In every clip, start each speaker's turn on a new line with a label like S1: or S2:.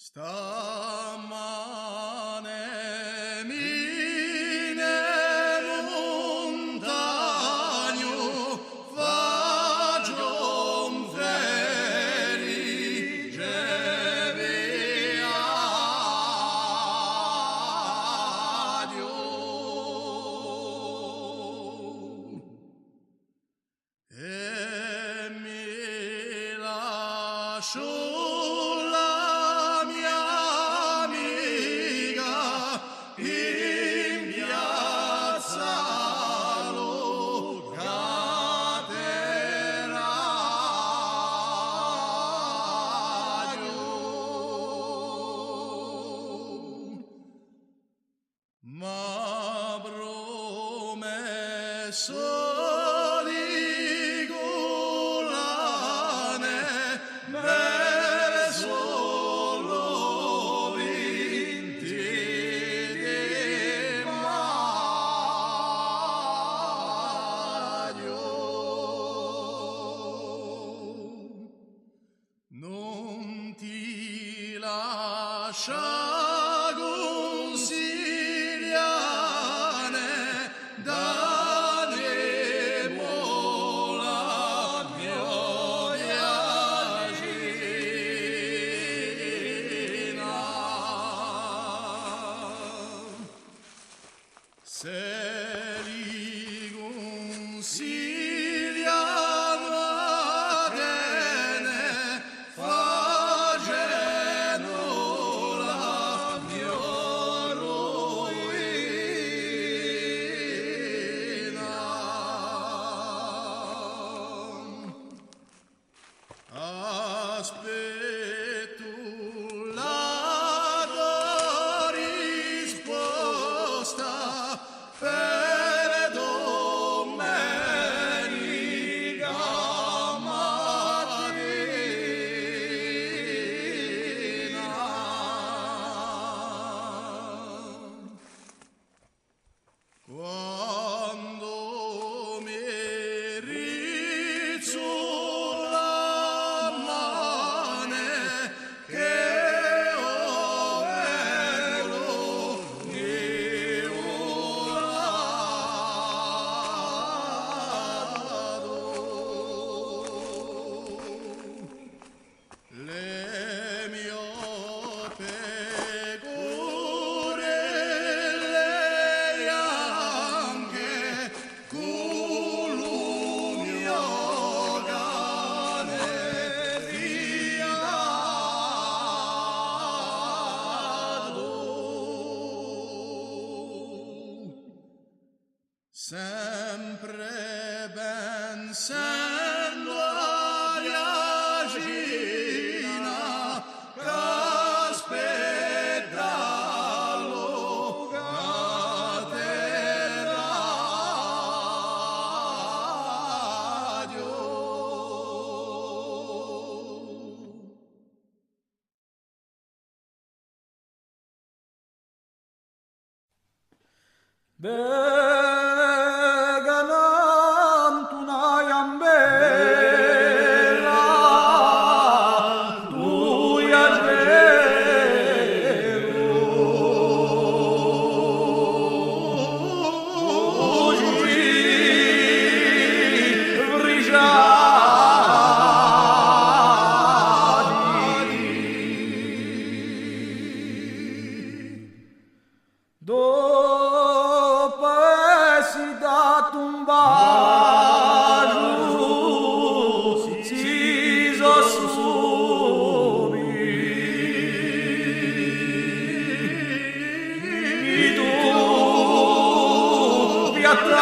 S1: Stamane mine montagno fagion veri geviadio e mi lascio ma promesso di collane me solo vinti di Mario non ti lascia se li consigliano a tene facendo la mia ruina. Aspetto la tua risposta per domenica mattina. Quando mi rizzo la mane che le mie pecore le anche con mio cane fidato sempre pensando alla Gina che aspetta lo cateradio. Dopo essi dato un bacio, si subì, tu ti attradi,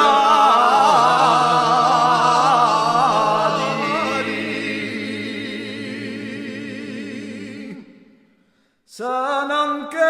S1: se non che